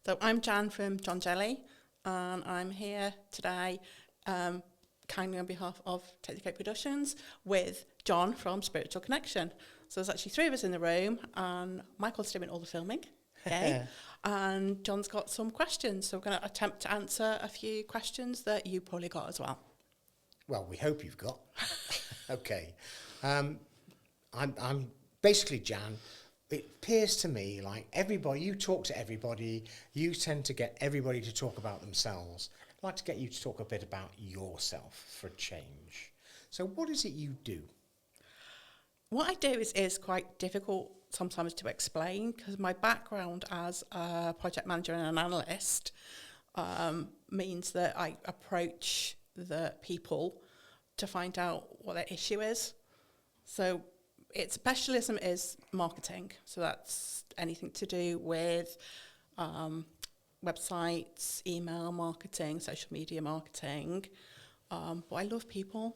So I'm Jan from John Jelly, and I'm here today kindly on behalf of Take the Cake Productions with John from Spiritual Connection. So there's actually three of us in the room, and Michael's doing all the filming, okay? And John's got some questions, so we're going to attempt to answer a few questions that you probably got as well. Well, we hope you've got. Okay. I'm basically Jan. It appears to me like everybody, you talk to everybody, you tend to get everybody to talk about themselves. I'd like to get you to talk a bit about yourself for a change. So what is it you do? What I do is quite difficult sometimes to explain because my background as a project manager and an analyst means that I approach the people to find out what their issue is. So its specialism is marketing. So that's anything to do with websites, email marketing, social media marketing. But I love people,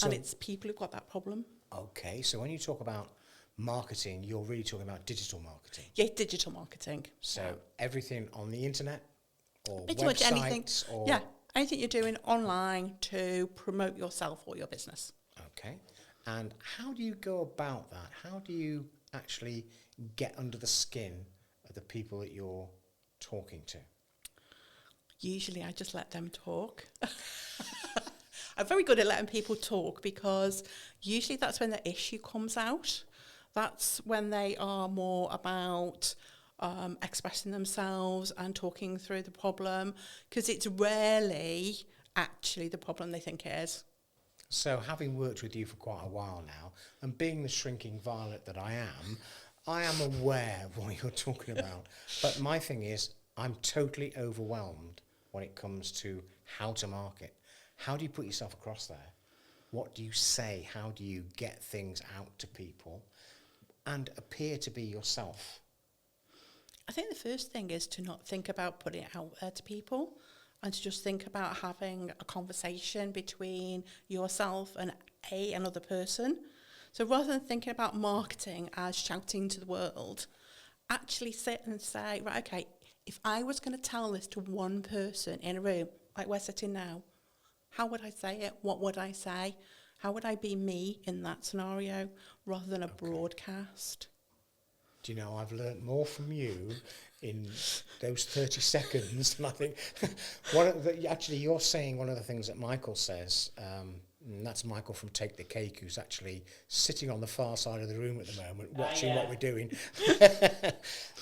and it's people who've got that problem. Okay, so when you talk about marketing, you're really talking about digital marketing. Yeah, digital marketing. So everything on the internet or pretty websites much anything. or... Yeah, anything you're doing online to promote yourself or your business. Okay. And how do you go about that? How do you actually get under the skin of the people that you're talking to? Usually I just let them talk. I'm very good at letting people talk because usually that's when the issue comes out. That's when they are more about expressing themselves and talking through the problem, because it's rarely actually the problem they think it is. So having worked with you for quite a while now, and being the shrinking violet that I am aware of what you're talking about. But my thing is, I'm totally overwhelmed when it comes to how to market. How do you put yourself across there? What do you say? How do you get things out to people and appear to be yourself? I think the first thing is to not think about putting it out there to people and to just think about having a conversation between yourself and another person. So rather than thinking about marketing as shouting to the world, actually sit and say, right, okay, if I was going to tell this to one person in a room, like we're sitting now, how would I say it? What would I say? How would I be me in that scenario rather than a broadcast? Do you know, I've learnt more from you in those 30 seconds than I think. Actually, you're saying one of the things that Michael says, and that's Michael from Take the Cake, who's actually sitting on the far side of the room at the moment, watching what we're doing.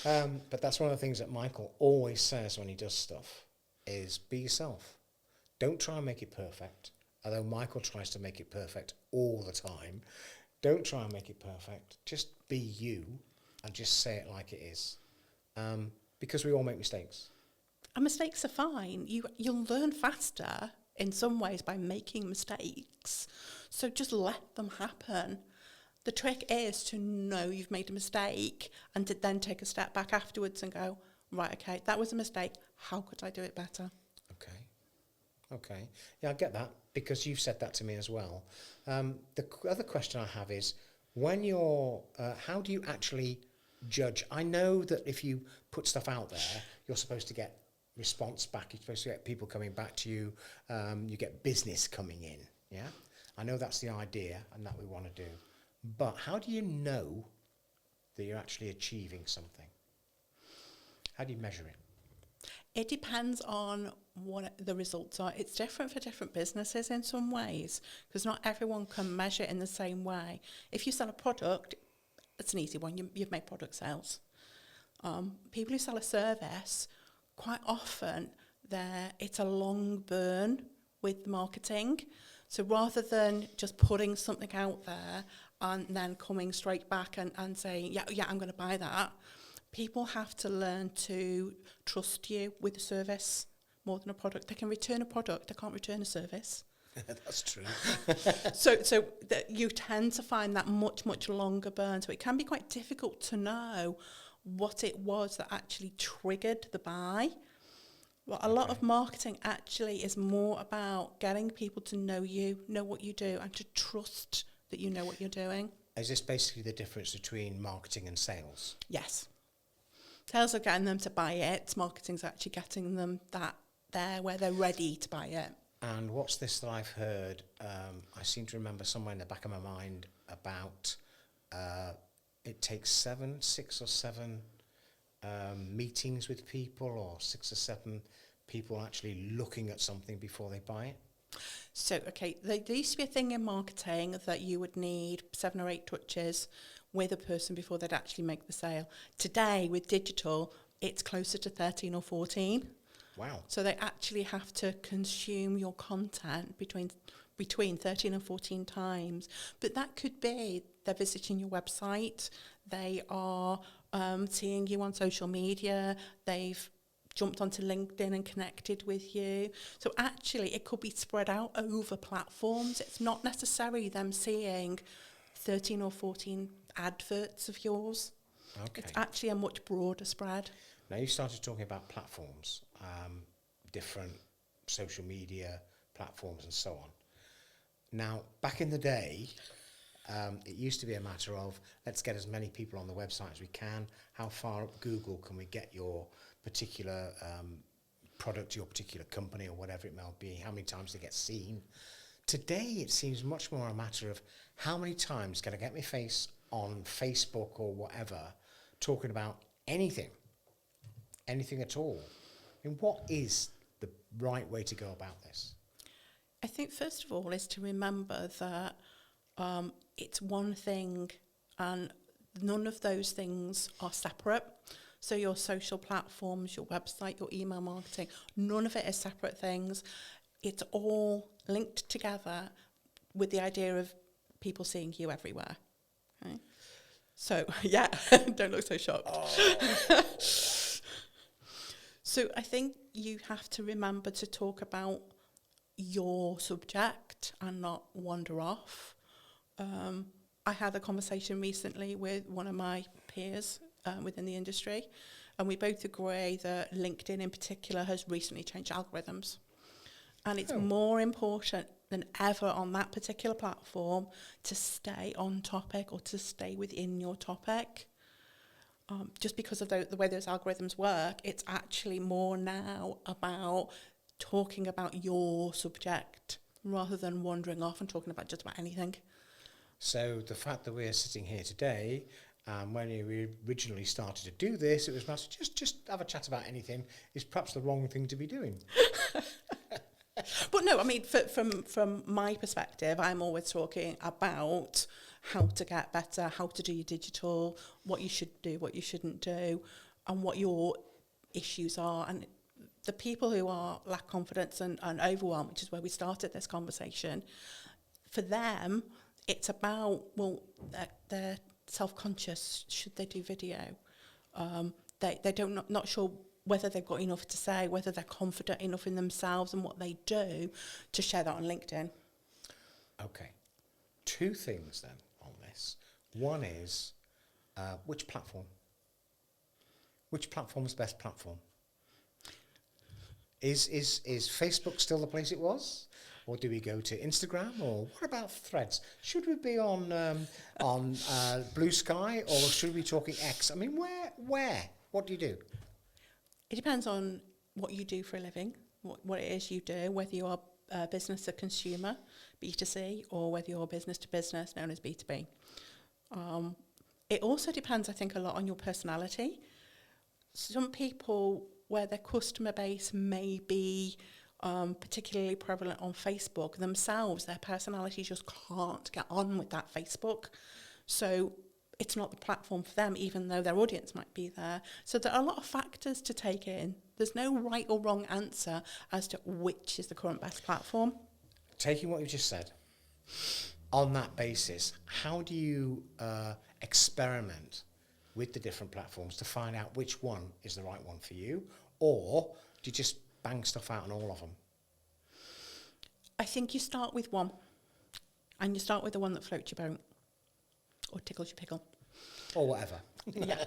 But that's one of the things that Michael always says when he does stuff, is be yourself. Don't try and make it perfect, although Michael tries to make it perfect all the time. Don't try and make it perfect. Just be you and just say it like it is. Because we all make mistakes. And mistakes are fine. You'll learn faster in some ways by making mistakes. So just let them happen. The trick is to know you've made a mistake and to then take a step back afterwards and go, right, okay, that was a mistake. How could I do it better? Okay. Yeah, I get that because you've said that to me as well. The other question I have is, when you're, how do you actually judge? I know that if you put stuff out there, you're supposed to get response back. You're supposed to get people coming back to you. You get business coming in. Yeah, I know that's the idea and that we want to do. But how do you know that you're actually achieving something? How do you measure it? It depends on what the results are. It's different for different businesses in some ways because not everyone can measure it in the same way. If you sell a product, it's an easy one. You've made product sales. People who sell a service, quite often it's a long burn with marketing. So rather than just putting something out there and then coming straight back and saying, yeah, I'm going to buy that, people have to learn to trust you with the service more than a product. They can return a product, they can't return a service. That's true. so that you tend to find that much longer burn. So it can be quite difficult to know what it was that actually triggered the buy. Well, a lot of marketing actually is more about getting people to know you, know what you do, and to trust that you know what you're doing. Is this basically the difference between marketing and sales? Yes. Sales are getting them to buy it. Marketing's actually getting them that there where they're ready to buy it. And what's this that I've heard? I seem to remember somewhere in the back of my mind about it takes 6 or 7 meetings with people, or 6 or 7 people actually looking at something before they buy it. So, okay, there used to be a thing in marketing that you would need 7 or 8 touches with a person before they'd actually make the sale. Today, with digital, it's closer to 13 or 14. Wow. So they actually have to consume your content between 13 and 14 times. But that could be they're visiting your website, they are seeing you on social media, they've jumped onto LinkedIn and connected with you. So actually it could be spread out over platforms. It's not necessarily them seeing 13 or 14 adverts of yours. Okay. It's actually a much broader spread. Now you started talking about platforms, different social media platforms and so on. Now, back in the day, it used to be a matter of, let's get as many people on the website as we can. How far up Google can we get your particular product, your particular company, or whatever it may be? How many times they get seen? Today, it seems much more a matter of how many times can I get my face on Facebook or whatever, talking about anything at all. I mean, what is the right way to go about this? I think first of all is to remember that it's one thing and none of those things are separate. So your social platforms, your website, your email marketing, none of it is separate things. It's all linked together with the idea of people seeing you everywhere. Okay? So, yeah, don't look so shocked. Oh. So I think you have to remember to talk about your subject and not wander off. I had a conversation recently with one of my peers within the industry, and we both agree that LinkedIn in particular has recently changed algorithms. And it's more important than ever on that particular platform to stay on topic or to stay within your topic. Just because of the way those algorithms work, it's actually more now about talking about your subject rather than wandering off and talking about just about anything. So the fact that we're sitting here today, when we originally started to do this, it was about just have a chat about anything is perhaps the wrong thing to be doing. But no, I mean, from my perspective, I'm always talking about how to get better, how to do your digital, what you should do, what you shouldn't do, and what your issues are. And the people who lack confidence and overwhelmed, which is where we started this conversation, for them, it's about, well, they're self-conscious. Should they do video? They don't not sure whether they've got enough to say, whether they're confident enough in themselves and what they do to share that on LinkedIn. Okay. 2 things then on this. One is, which platform? Which platform is the best platform? Is Facebook still the place it was? Or do we go to Instagram? Or what about Threads? Should we be on Blue Sky, or should we be talking X? I mean, where? What do you do? It depends on what you do for a living, what it is you do, whether you are business to consumer, B2C, or whether you're business to business, known as B2B. It also depends, I think, a lot on your personality. Some people, where their customer base may be particularly prevalent on Facebook, themselves, their personality just can't get on with that Facebook. So it's not the platform for them, even though their audience might be there. So there are a lot of factors to take in. There's no right or wrong answer as to which is the current best platform. Taking what you just said, on that basis, how do you experiment with the different platforms to find out which one is the right one for you? Or do you just bang stuff out on all of them? I think you start with one, and you start with the one that floats your boat or tickles your pickle. Or whatever. Yeah.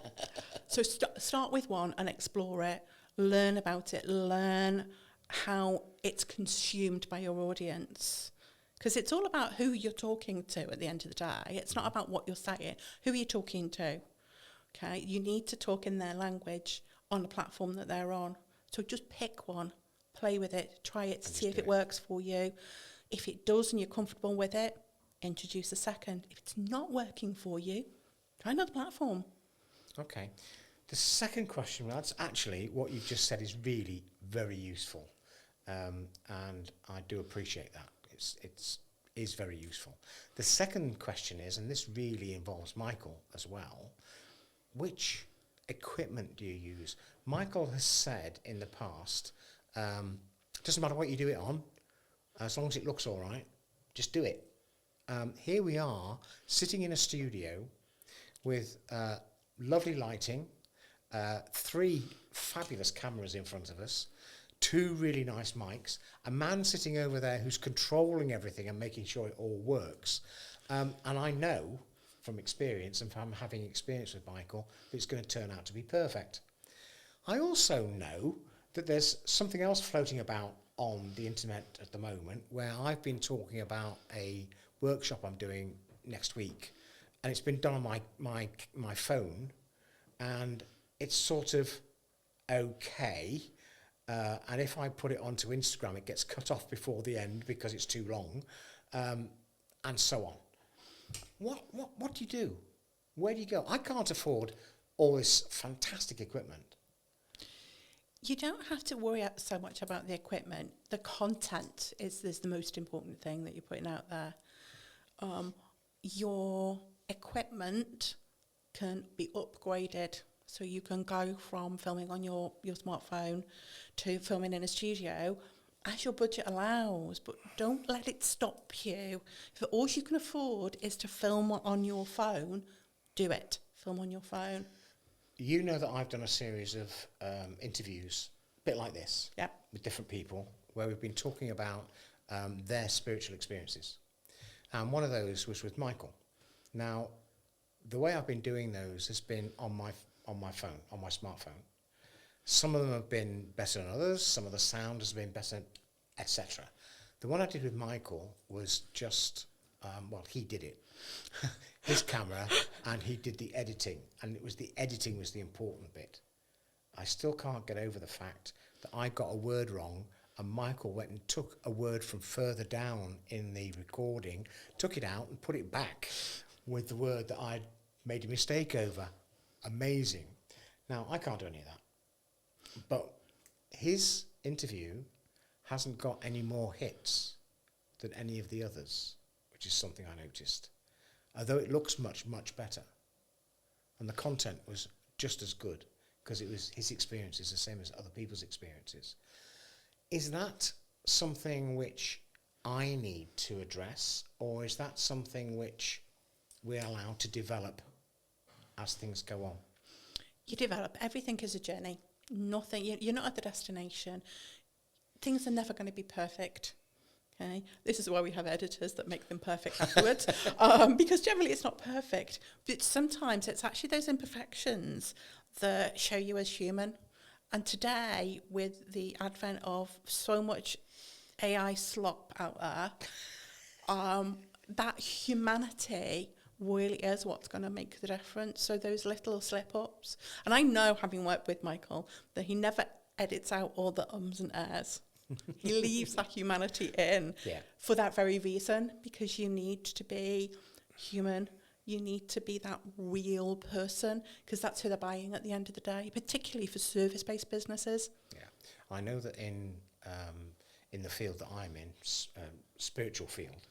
So start with one and explore it, learn about it, learn how it's consumed by your audience. Because it's all about who you're talking to at the end of the day. It's not about what you're saying. Who are you talking to? Okay, you need to talk in their language on the platform that they're on. So just pick one, play with it, try it, see if it works for you. If it does and you're comfortable with it, introduce a second. If it's not working for you, try another platform. Okay. The second question, that's actually what you've just said is really very useful. And I do appreciate that. It is very useful. The second question is, and this really involves Michael as well, which equipment do you use? Michael has said in the past, doesn't matter what you do it on, as long as it looks all right, just do it. Here we are, sitting in a studio with lovely lighting, 3 fabulous cameras in front of us, 2 really nice mics, a man sitting over there who's controlling everything and making sure it all works. And I know from experience and from having experience with Michael that it's going to turn out to be perfect. I also know that there's something else floating about on the internet at the moment where I've been talking about a workshop I'm doing next week, and it's been done on my phone, and it's sort of okay. And if I put it onto Instagram, it gets cut off before the end because it's too long, and so on. What do you do? Where do you go? I can't afford all this fantastic equipment. You don't have to worry so much about the equipment. The content is the most important thing that you're putting out there. Your equipment can be upgraded. So you can go from filming on your smartphone to filming in a studio as your budget allows, but don't let it stop you. If all you can afford is to film on your phone, do it. Film on your phone. You know that I've done a series of interviews, a bit like this, yep, with different people, where we've been talking about their spiritual experiences. And one of those was with Michael. Now, the way I've been doing those has been on my phone, on my smartphone. Some of them have been better than others, some of the sound has been better, etc. The one I did with Michael was just, he did it. His camera, and he did the editing, and the editing was the important bit. I still can't get over the fact that I got a word wrong, and Michael went and took a word from further down in the recording, took it out and put it back with the word that I'd made a mistake over. Amazing. Now, I can't do any of that. But his interview hasn't got any more hits than any of the others, which is something I noticed. Although it looks much, much better. And the content was just as good, because it was his experiences the same as other people's experiences. Is that something which I need to address, or is that something which we're allowed to develop as things go on? You develop. Everything is a journey. Nothing. You're not at the destination. Things are never going to be perfect. Okay, this is why we have editors that make them perfect afterwards, because generally it's not perfect. But sometimes it's actually those imperfections that show you as human. And today, with the advent of so much AI slop out there, that humanity really is what's going to make the difference. So those little slip-ups. And I know, having worked with Michael, that he never edits out all the ums and ahs. He leaves that humanity in for that very reason, because you need to be human. You need to be that real person, because that's who they're buying at the end of the day, particularly for service-based businesses. Yeah, I know that in the field that I'm in, spiritual field,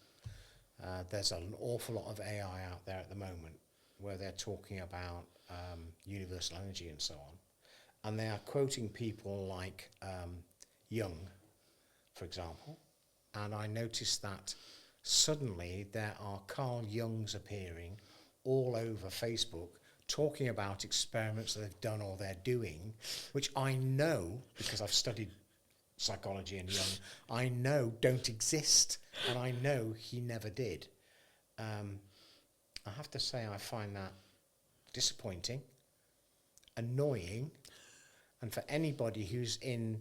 there's an awful lot of AI out there at the moment where they're talking about universal energy and so on. And they are quoting people like Jung, for example. And I noticed that suddenly there are Carl Jungs appearing all over Facebook talking about experiments that they've done or they're doing, which I know, because I've studied psychology and Jung, I know don't exist, and I know he never did. I have to say I find that disappointing, annoying, and for anybody who's in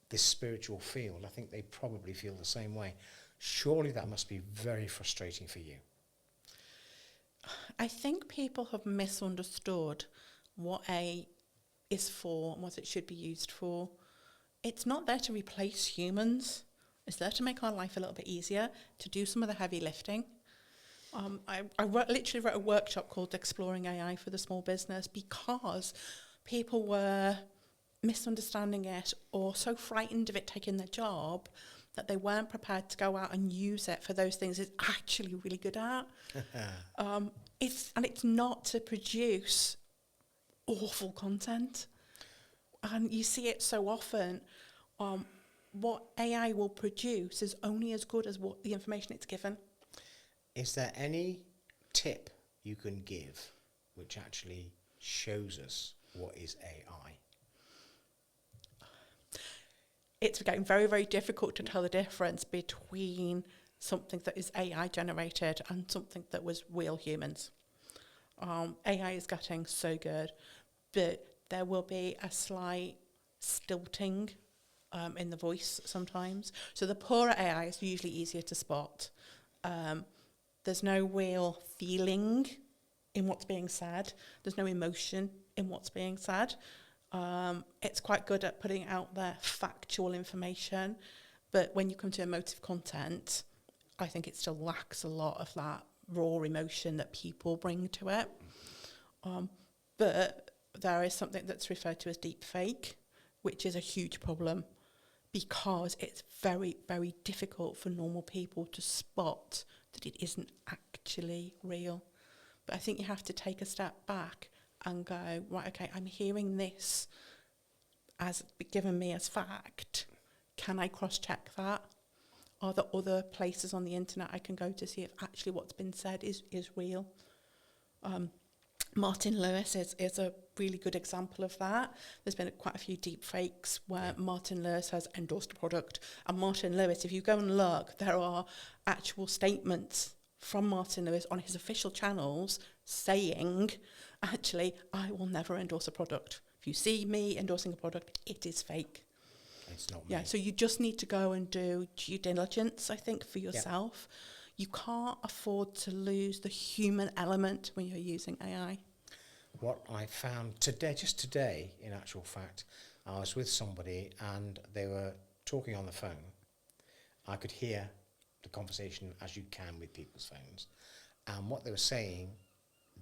this spiritual field, I think they probably feel the same way. Surely that must be very frustrating for you. I think people have misunderstood what AI is for and what it should be used for. It's not there to replace humans. It's there to make our life a little bit easier, to do some of the heavy lifting. Literally wrote a workshop called Exploring AI for the Small Business because people were misunderstanding it or so frightened of it taking their job that they weren't prepared to go out and use it for those things it's actually really good at. It's not to produce awful content. And you see it so often. What AI will produce is only as good as what the information it's given. Is there any tip you can give which actually shows us what is AI? It's getting very, very difficult to tell the difference between something that is AI generated and something that was real humans. AI is getting so good, but there will be a slight stilting in the voice sometimes. So the poorer AI is usually easier to spot. There's no real feeling in what's being said. There's no emotion in what's being said. It's quite good at putting out there factual information, but when you come to emotive content, I think it still lacks a lot of that raw emotion that people bring to it. But there is something that's referred to as deep fake, which is a huge problem because it's very, very difficult for normal people to spot that it isn't actually real. But I think you have to take a step back and go, right, okay, I'm hearing this as given me as fact. Can I cross-check that? Are there other places on the internet I can go to see if actually what's been said is real? Martin Lewis is a really good example of that. There's been quite a few deep fakes where Martin Lewis has endorsed a product. And Martin Lewis, if you go and look, there are actual statements from Martin Lewis on his official channels saying, actually, I will never endorse a product. If you see me endorsing a product, it is fake. It's not me. Yeah, so you just need to go and do due diligence, I think, for yourself. You can't afford to lose the human element when you're using AI. What I found today, just today, in actual fact, I was with somebody and they were talking on the phone. I could hear the conversation as you can with people's phones. And what they were saying,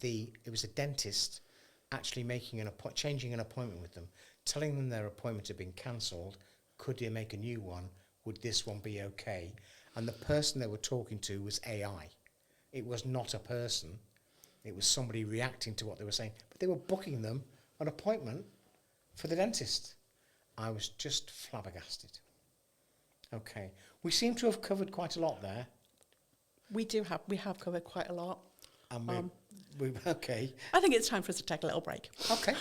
it was a dentist actually making changing an appointment with them, telling them their appointment had been cancelled. Could you make a new one? Would this one be okay? And the person they were talking to was AI. It was not a person. It was somebody reacting to what they were saying. But they were booking them an appointment for the dentist. I was just flabbergasted. Okay. We seem to have covered quite a lot there. We have covered quite a lot. And okay. I think it's time for us to take a little break. Okay.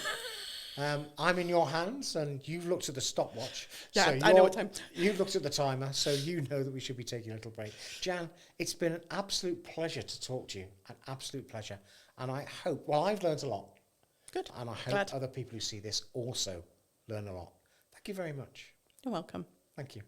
I'm in your hands, and you've looked at the stopwatch. Yeah, so I know what time. You've looked at the timer, so you know that we should be taking a little break. Jan, it's been an absolute pleasure to talk to you, an absolute pleasure. And I hope, I've learned a lot. Good. And I hope other people who see this also learn a lot. Thank you very much. You're welcome. Thank you.